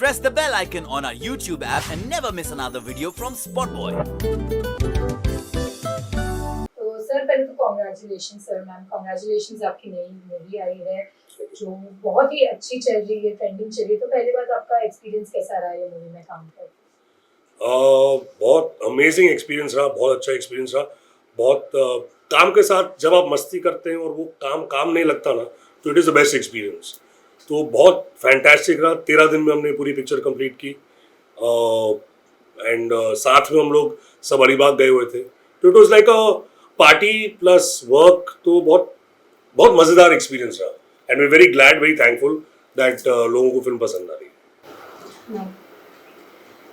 Press the bell icon on our YouTube app and never miss another video from Spotboy. तो sir पहले तो congratulation sir ma'am, congratulation आपकी नई movie आई है जो बहुत ही अच्छी चल रही है, ट्रेंडिंग चल रही है। तो पहली बात आपका एक्सपीरियंस कैसा रहा ये मूवी में काम कर? बहुत अमेजिंग एक्सपीरियंस रहा, बहुत अच्छा एक्सपीरियंस रहा। बहुत काम के साथ जब आप मस्ती करते हैं और वो काम नहीं लगता ना, तो it is the best experience. तो बहुत फैंटास्टिक रहा। 13 दिन में हमने पूरी पिक्चर कंप्लीट की एंड साथ में हम लोग सब अलीबाग गए हुए थे। तो it was like a party plus work. तो बहुत बहुत मज़ेदार एक्सपीरियंस रहा and we very glad, very thankful that लोगों को फिल्म पसंद आ रही है।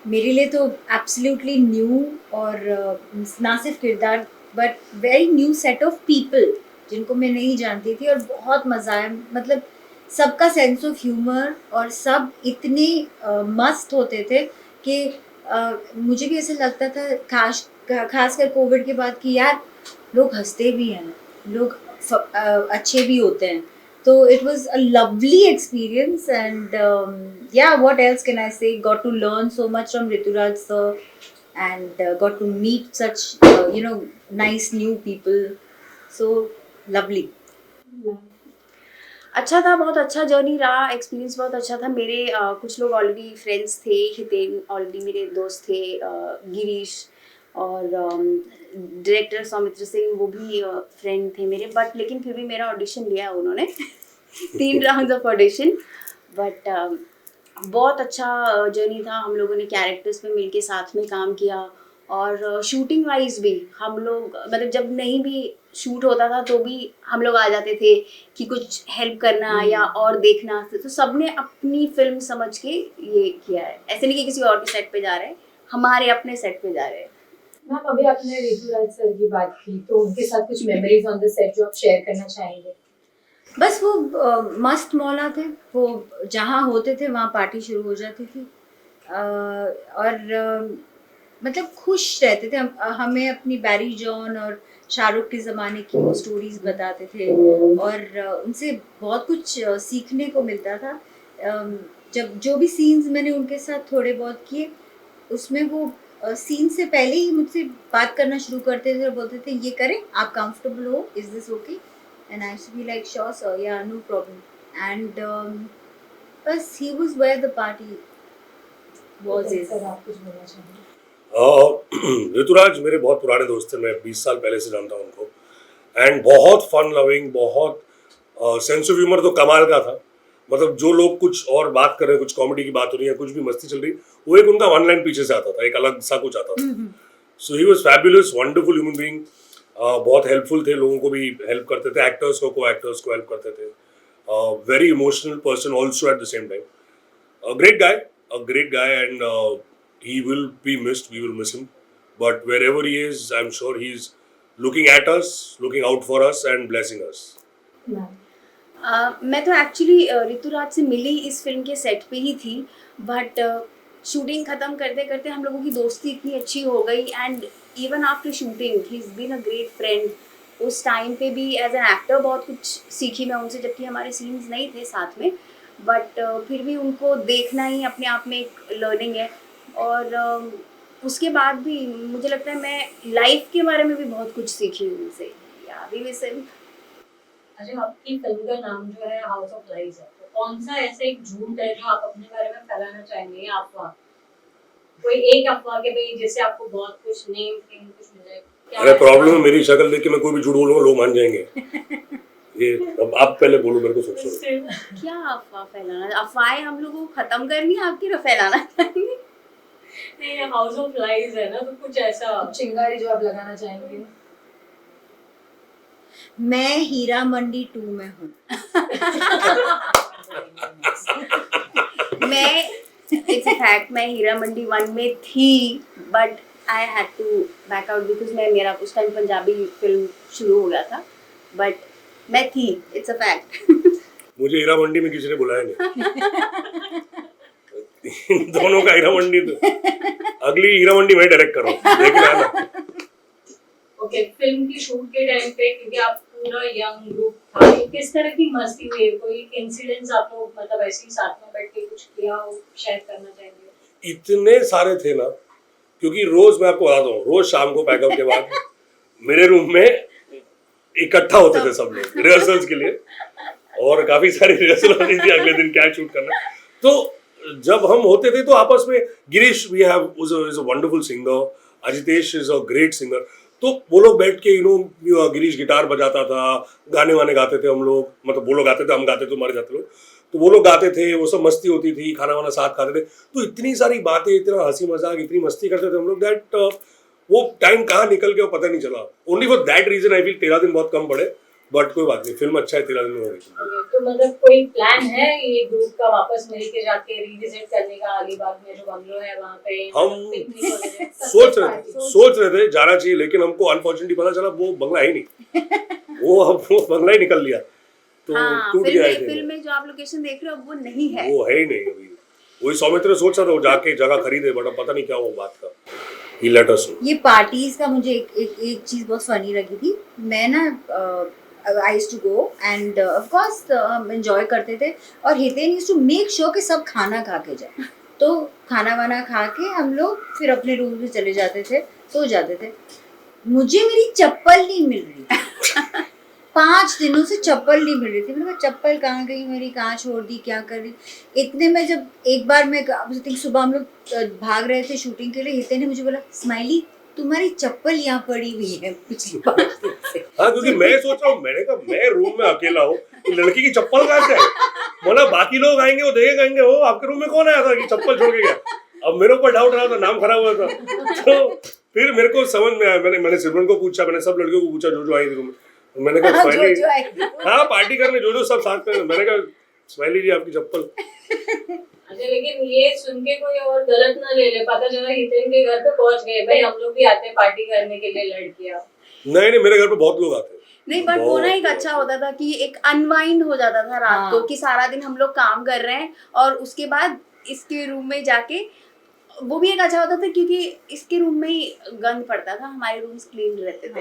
मेरे लिए तो एब्सोल्युटली न्यू और ना सिर्फ किरदार but very new set of people जिनको मैं नहीं जानती थी और बहुत मज़ा आया। मतलब सबका सेंस ऑफ ह्यूमर और सब इतने मस्त होते थे कि मुझे भी ऐसा लगता था खासकर कोविड के बाद कि यार लोग हंसते भी हैं, लोग अच्छे भी होते हैं। So it was a lovely experience and yeah, what else can I say? Got to learn so much from Rituraj sir and got to meet such nice new people. So lovely. अच्छा था, बहुत अच्छा journey रहा, experience बहुत अच्छा था। मेरे कुछ लोग ऑलरेडी फ्रेंड्स थे, हितेन ऑलरेडी मेरे दोस्त थे, गिरीश और डायरेक्टर सौमित्र सिंह वो भी फ्रेंड थे मेरे। बट लेकिन फिर भी मेरा ऑडिशन लिया उन्होंने 3 राउंड्स ऑफ ऑडिशन। बट बहुत अच्छा जर्नी था। हम लोगों ने कैरेक्टर्स पे मिलके साथ में काम किया और शूटिंग वाइज भी हम लोग मतलब जब नहीं भी शूट होता था तो भी हम लोग आ जाते थे कि कुछ हेल्प करना या और देखना। तो सबने अपनी फिल्म समझ के ये किया है। ऐसे नहीं कि किसी और के सेट पे जा रहे हैं, हमारे अपने सेट पे जा रहे हैं। मैम अभी आपने ऋतुराज सर की बात की, तो उनके साथ कुछ मेमोरीज ऑन द सेट जो आप शेयर करना चाहेंगे? बस वो मस्त मौला थे। वो जहाँ होते थे वहाँ पार्टी शुरू हो जाती थी और मतलब खुश रहते थे। हमें अपनी बैरी जॉन और शाहरुख के ज़माने की वो स्टोरीज बताते थे और उनसे बहुत कुछ सीखने को मिलता था। जब जो भी सीन्स मैंने उनके साथ थोड़े बहुत किए उसमें वो सीन से पहले ही मुझसे बात करना शुरू करते थे और बोलते थे ये करें, आप कंफर्टेबल हो, is this okay? And I should be like sure sir, या नो प्रॉब्लम। एंड बस ही was where the party was is. Sir आप कुछ बोलना चाहेंगे? ऋतुराज मेरे बहुत पुराने दोस्त थे, मैं 20 साल पहले से जानता हूँ उनको एंड बहुत फन लविंग, बहुत सेंस ऑफ ह्यूमर तो कमाल का था। मतलब जो लोग कुछ और बात कर रहे हैं, कुछ कॉमेडी की बात हो रही है, कुछ भी मस्ती चल रही, वो एक उनका वन लाइन पीछे से आता था, एक अलग सा कुछ आता था। So he was fabulous, wonderful human being. बहुत हेल्पफुल थे, लोगों को भी हेल्प करते थे, एक्टर्स को एक्टर्स को हेल्प करते थे। Very emotional person also at the same time. A great guy and he will be missed, we will miss him, but wherever he is I'm sure he's looking at us, looking out for us and blessing us. मैं तो actually Rituraj से मिली इस film के set पे ही थी। But shooting ख़त्म करते करते हम लोगों की दोस्ती इतनी अच्छी हो गई and even after shooting he is been a great friend. उस टाइम पे भी एज एन एक्टर बहुत कुछ सीखी मैं उनसे, जबकि हमारे सीन्स नहीं थे साथ में। बट फिर भी उनको देखना ही अपने आप में एक लर्निंग है। और उसके बाद भी मुझे लगता है मैं लाइफ के बारे में भी बहुत कुछ सीखी हूँ उनसे। या वी मिस हिम। अच्छा, आपकी फिल्म का नाम जो है हाउस ऑफ लाइज है, तो कौन सा ऐसा एक झूठ है जो आप अपने बारे में फैलाना चाहेंगे? या अफवाह, कोई एक अफवाह के भाई जैसे आपको बहुत कुछ नेम फेम कुछ मिल जाए? अरे प्रॉब्लम है मेरी शक्ल देख के मैं कोई भी झूठ बोलूंगा लोग मान जाएंगे। ये अब आप पहले बोलो, मेरे को सोचो क्या अफवाह फैलाना? अफवाहें हम लोगों को खत्म करनी है, आपकी फैलाना चाहिए। नहीं, हाउस ऑफ लाइज है ना, तो कुछ ऐसा चिंगारी जो आप लगाना चाहेंगे? मैं हीरा मंडी 2 में हूँ। मैं इट्स अ फैक्ट, मैं हीरा मंडी 1 में थी but I had to back out because मेरा उस टाइम पंजाबी फिल्म शुरू हो गया था। बट मैं थी, इट्स अ फैक्ट। मुझे हीरा मंडी में किसी ने बुलाया नहीं। दोनों का हीरा मंडी, तो अगली हीरा मंडी मैं डायरेक्ट कर रहा हूँ, लेकिन आना। ओके, फिल्म की शूट के टाइम पे क्योंकि आप पूरा यंग ग्रुप था, तो किस तरह की मस्ती हुई? कोई इंसिडेंट्स आप लोग मतलब ऐसे ही साथ में बैठ के कुछ कुछ किया हो शेयर करना चाहेंगे? इतने सारे थे ना, क्योंकि रोज मैं आपको बताता हूँ, रोज शाम को पैकअप के बाद मेरे रूम में इकट्ठा होते थे सब लोग रिहर्सल्स के लिए, और काफी सारी रिहर्सल होती थी अगले दिन क्या शूट करना। तो जब हम होते थे तो आपस में, Girish we have is a wonderful singer, Ajitesh is a great singer, तो वो लोग बैठ के गिरीश गिटार बजाता था, गाने वाने गाते थे हम लोग, मतलब वो लोग गाते थे, हम गाते थे, हमारे जाते लोग, तो वो लोग गाते थे, वो सब मस्ती होती थी, खाना वाना साथ खाते थे, तो इतनी सारी बातें, इतना हंसी मजाक, इतनी मस्ती करते थे हम लोग, दैट वो टाइम कहाँ निकल गया वो पता नहीं चला। Only for that reason I feel 13 दिन बहुत कम पड़े, बट कोई बात नहीं, फिल्म अच्छा है, 13 दिन में हो गई। तो मतलब कोई प्लान है ये ग्रुप का वापस मिल के जाके रिविजिट करने का, अलीबाग में जो बंगलो है वहाँ पे हम पिकनिक वगैरह? सोच रहे थे जाना चाहिए, लेकिन हमको अनफॉर्चुनेटली पता चला वो बंगला ही नहीं, वो बंगला ही निकल लिया, तो हाँ, टूट गया। फिल्म में जो आप लोकेशन देख रहे हो वो नहीं है, वो है ही नहीं अभी। वही सौमित्र सोच रहा था वो जाके जगह खरीदे, बट अब पता नहीं क्या हुआ बात का। He let us know। ये पार्टीज का मुझे एक चीज बहुत फनी लगी थी। मैं ना I used to go and of course हम एंजॉय करते थे, और Hiten used to make sure कि सब खाना खा के जाए। तो खाना वाना खा के हम लोग फिर अपने रूम में चले जाते थे, सो जाते थे। मुझे मेरी चप्पल नहीं मिल रही थी 5 दिनों से चप्पल नहीं मिल रही थी। मैंने कहा चप्पल कहाँ गई मेरी, कहाँ छोड़ दी, क्या कर रही। इतने में जब एक बार मैं सुबह हम लोग भाग रहे थे शूटिंग के लिए, हिते ने मुझे बोला स्माइली तुम्हारी चप्पल यहाँ पड़ी हुई है पिछली 5 दिन से। हाँ, क्योंकि मैं सोच रहा हूँ, मैंने कहा मैं रूम में अकेला हूँ, लड़की की चप्पल कहाँ से है। बोला बाकी लोग आएंगे वो देखे कहेंगे हो आपके रूम में कौन आया था कि चप्पल छोड़ के गया। अब मेरे ऊपर डाउट रहा था, नाम खराब हुआ था। तो फिर मेरे को समझ में आया, मैंने सिमरन को पूछा, मैंने सब लड़कियों को पूछा जो आई थी रूम में, मैंने कहा स्माइली, हाँ पार्टी करने जो सब साथ में, मैंने कहा स्माइली जी आपकी चप्पल। अच्छा, लेकिन ये सुन के कोई और गलत ना ले ले, पता चला हितेन के घर पे पहुंच गए, भाई हम लोग भी आते हैं पार्टी करने के लिए लड़कियां। नहीं मेरे घर पे बहुत लोग आते हैं। नहीं, बट वो ना एक अच्छा होता था कि एक अनवाइंड हो जाता था रात को, कि सारा दिन हम लोग काम कर रहे हैं और उसके बाद इसके रूम में जाके, वो भी एक अच्छा होता था क्योंकि इसके रूम में ही गंद पड़ता था, हमारे रूम्स क्लीन रहते थे।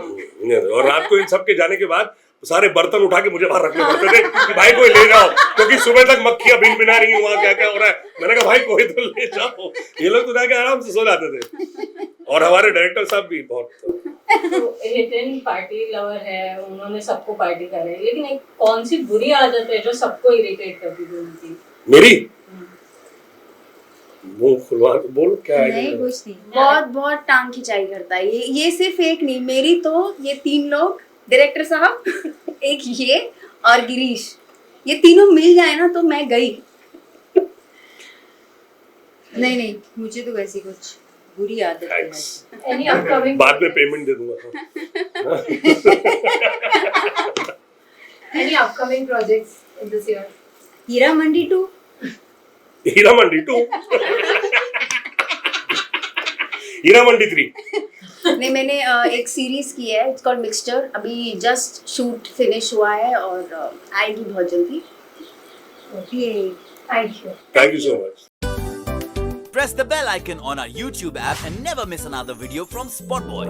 और रात को इन सब के जाने के बाद सारे बर्तन उठा के मुझे बाहर रखने पड़ते थे कि भाई कोई ले जाओ, क्योंकि सुबह तक मक्खियां भिन भिना रही हैं वहाँ, क्या क्या हो रहा है। मैंने कहा भाई कोई तो ले जाओ, ये लोग तो जाके आराम से सो जाते थे। और हमारे डायरेक्टर साहब भी बहुत, तो हितेन पार्टी लवर है, उन्होंने सबको पार्टी कराई, लेकिन एक कौन सी बुरी आदत है जो सबको इरिटेट करती थी उनकी? मेरी मुंह खुलवा बोल क्या है। नहीं कुछ नहीं, बहुत टांग खिंचाई करता है ये सिर्फ एक नहीं, मेरी तो ये 3 लोग, डायरेक्टर साहब, एक ये और गिरीश, ये तीनों मिल जाए ना तो मैं गई। नहीं मुझे तो वैसी कुछ बुरी आदत है। Any upcoming बाद में पेमेंट दे दूंगा। Any upcoming projects in this year? Heera Mandi 2। Heera Mandi 2, Heera Mandi 3। नहीं, मैंने एक सीरीज की है, इट्स कॉल्ड मिक्सचर, अभी जस्ट शूट फिनिश हुआ है और आएगी बहुत जल्दी। Thank you so much. Press the bell icon on our YouTube app and never miss another video from Spotboy.